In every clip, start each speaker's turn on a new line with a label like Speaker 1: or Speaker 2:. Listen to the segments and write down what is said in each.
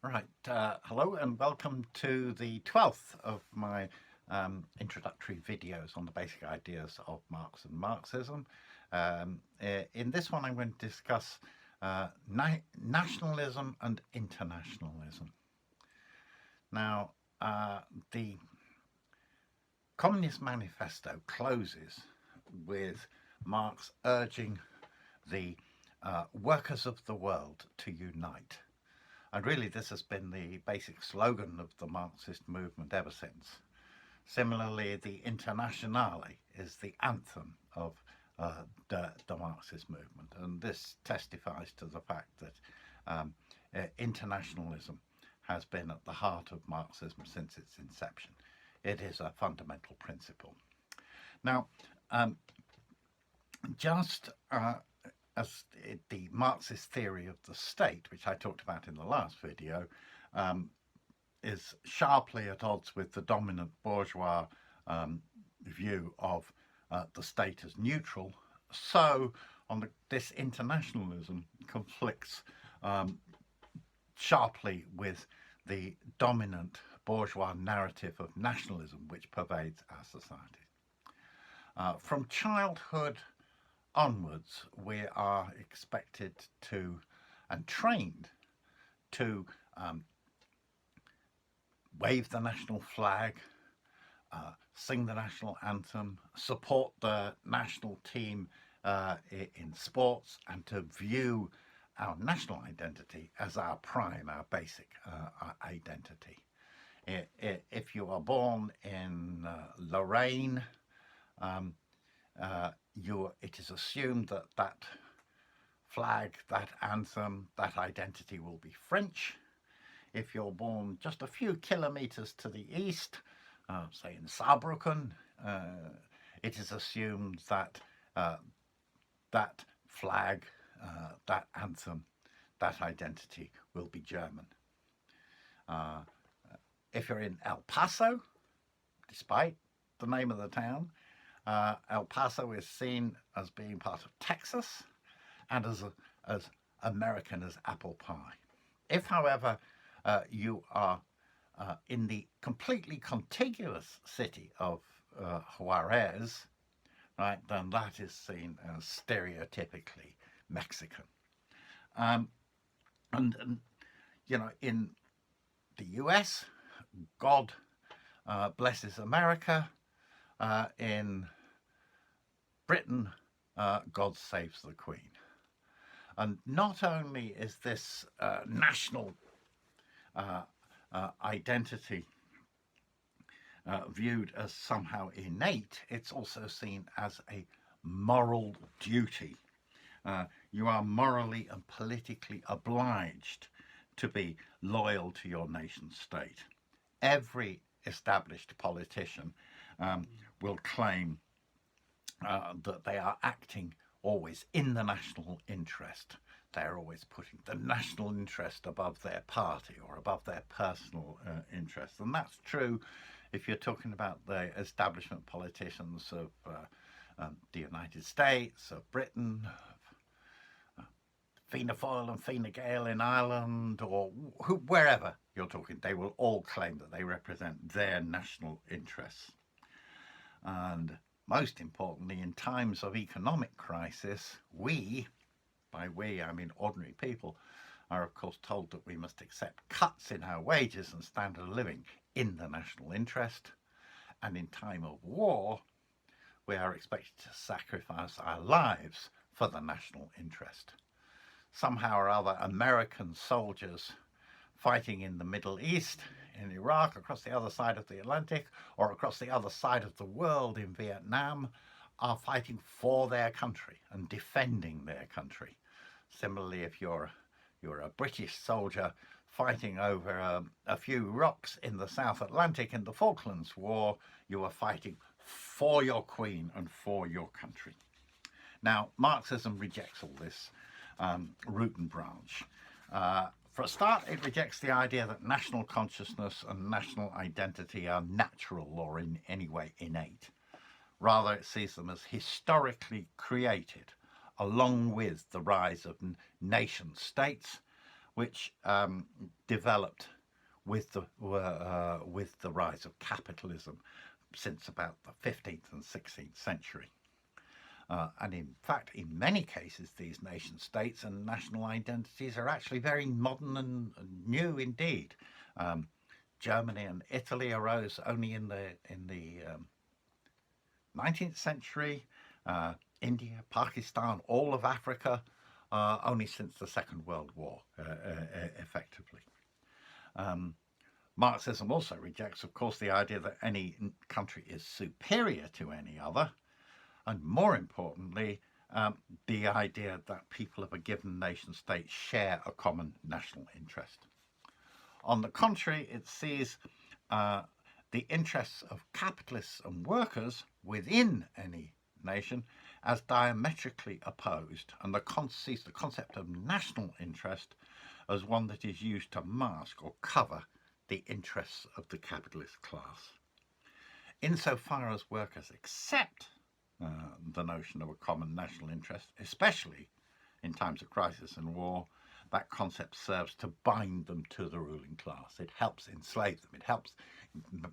Speaker 1: Right, hello and welcome to the 12th of my introductory videos on the basic ideas of Marx and Marxism. In this one I'm going to discuss nationalism and internationalism. Now, the Communist Manifesto closes with Marx urging the workers of the world to unite. And really this has been the basic slogan of the Marxist movement ever since. Similarly, the Internationale is the anthem of the Marxist movement, and this testifies to the fact that internationalism has been at the heart of Marxism since its inception. It is a fundamental principle. Now, as the Marxist theory of the state, which I talked about in the last video, is sharply at odds with the dominant bourgeois view of the state as neutral, so this internationalism conflicts sharply with the dominant bourgeois narrative of nationalism which pervades our society. From childhood onwards, we are expected to and trained to wave the national flag, sing the national anthem, support the national team in sports, and to view our national identity as our prime, our basic identity. If you are born in Lorraine, it is assumed that flag, that anthem, that identity will be French. If you're born just a few kilometers to the east, say in Saarbrücken, it is assumed that that flag, that anthem, that identity will be German. If you're in El Paso, despite the name of the town, El Paso is seen as being part of Texas and as American as apple pie. If, however, you are in the completely contiguous city of Juarez, right, then that is seen as stereotypically Mexican. And you know, in the US, God blesses America. In Britain, God saves the Queen. And not only is this national identity viewed as somehow innate, it's also seen as a moral duty. You are morally and politically obliged to be loyal to your nation state. Every established politician will claim that they are acting always in the national interest. They're always putting the national interest above their party or above their personal interest. And that's true if you're talking about the establishment politicians of the United States, of Britain, Fianna Fáil and Fine Gael in Ireland, or wherever you're talking. They will all claim that they represent their national interests. And most importantly, in times of economic crisis, we, by we I mean ordinary people, are of course told that we must accept cuts in our wages and standard of living in the national interest. And in time of war, we are expected to sacrifice our lives for the national interest. Somehow or other, American soldiers fighting in the Middle East, in Iraq, across the other side of the Atlantic, or across the other side of the world in Vietnam, are fighting for their country and defending their country. Similarly, if you're a British soldier fighting over a few rocks in the South Atlantic in the Falklands War, you are fighting for your Queen and for your country. Now, Marxism rejects all this root and branch. For a start, it rejects the idea that national consciousness and national identity are natural or in any way innate. Rather, it sees them as historically created, along with the rise of nation states, which developed with the rise of capitalism since about the 15th and 16th century. And in fact, in many cases, these nation states and national identities are actually very modern and new indeed. Germany and Italy arose only in the 19th century. India, Pakistan, all of Africa, only since the Second World War, effectively. Marxism also rejects, of course, the idea that any country is superior to any other, and more importantly, the idea that people of a given nation state share a common national interest. On the contrary, it sees the interests of capitalists and workers within any nation as diametrically opposed, and sees the concept of national interest as one that is used to mask or cover the interests of the capitalist class. Insofar as workers accept the notion of a common national interest, especially in times of crisis and war, that concept serves to bind them to the ruling class. It helps enslave them. It helps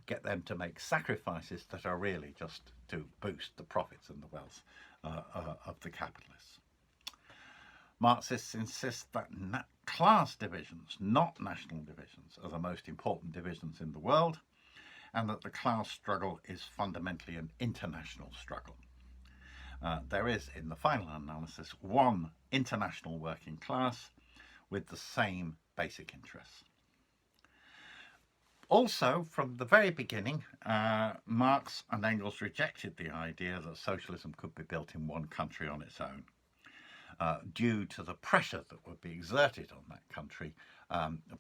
Speaker 1: get them to make sacrifices that are really just to boost the profits and the wealth of the capitalists. Marxists insist that class divisions, not national divisions, are the most important divisions in the world, and that the class struggle is fundamentally an international struggle. There is, in the final analysis, one international working class with the same basic interests. Also, from the very beginning, Marx and Engels rejected the idea that socialism could be built in one country on its own, due to the pressure that would be exerted on that country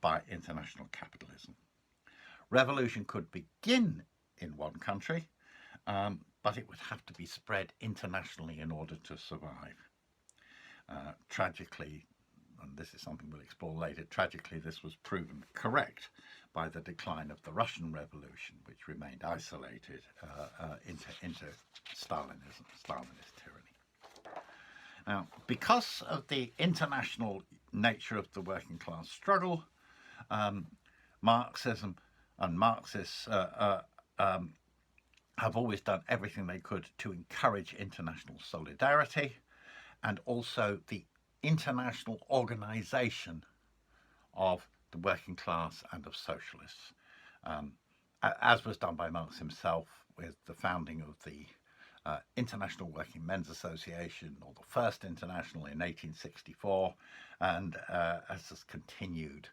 Speaker 1: by international capitalism. Revolution could begin in one country, but it would have to be spread internationally in order to survive. Tragically, and this is something we'll explore later, tragically this was proven correct by the decline of the Russian Revolution, which remained isolated into Stalinist tyranny. Now, because of the international nature of the working class struggle, Marxism and Marxists have always done everything they could to encourage international solidarity and also the international organisation of the working class and of socialists, as was done by Marx himself with the founding of the International Working Men's Association, or the First International in 1864, and as has continued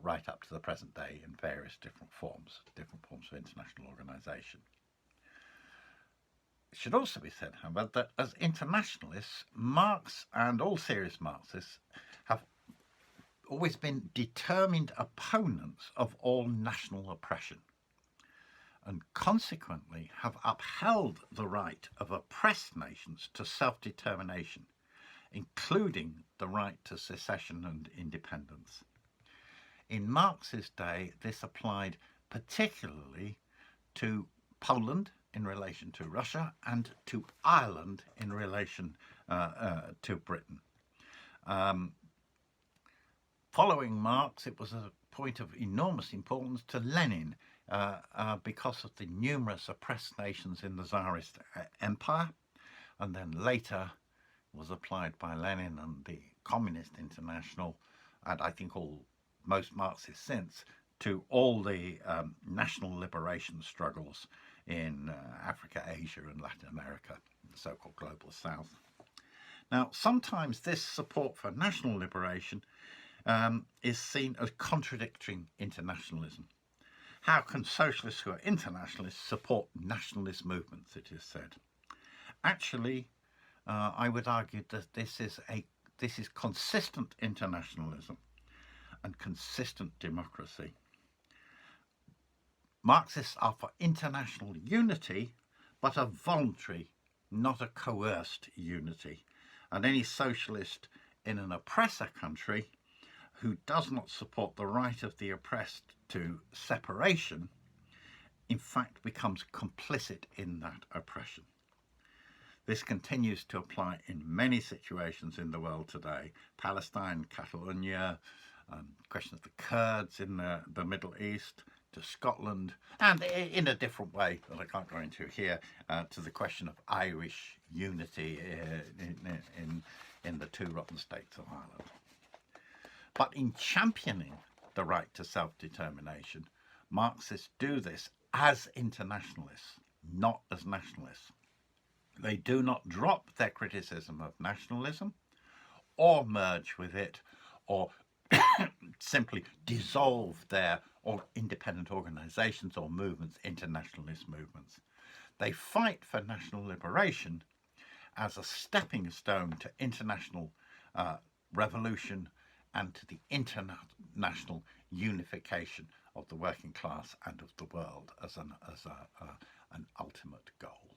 Speaker 1: right up to the present day in various different forms of international organisation. It should also be said, however, that as internationalists, Marx and all serious Marxists have always been determined opponents of all national oppression, and consequently have upheld the right of oppressed nations to self-determination, including the right to secession and independence. In Marx's day, this applied particularly to Poland in relation to Russia and to Ireland in relation to Britain. Following Marx, it was a point of enormous importance to Lenin because of the numerous oppressed nations in the Tsarist Empire, and then later was applied by Lenin and the Communist International, and I think most Marxists since, to all the national liberation struggles in Africa, Asia and Latin America, the so-called Global South. Now, sometimes this support for national liberation is seen as contradicting internationalism. How can socialists who are internationalists support nationalist movements, it is said? Actually, I would argue that this is consistent internationalism and consistent democracy. Marxists are for international unity, but a voluntary, not a coerced unity. And any socialist in an oppressor country who does not support the right of the oppressed to separation, in fact becomes complicit in that oppression. This continues to apply in many situations in the world today. Palestine, Catalonia, question of the Kurds in the Middle East, to Scotland, and in a different way that I can't go into here, to the question of Irish unity in the two rotten states of Ireland. But in championing the right to self-determination, Marxists do this as internationalists, not as nationalists. They do not drop their criticism of nationalism or merge with it or simply dissolve their independent organizations or movements into nationalist movements. They fight for national liberation as a stepping stone to international revolution and to the international unification of the working class and of the world as an ultimate goal.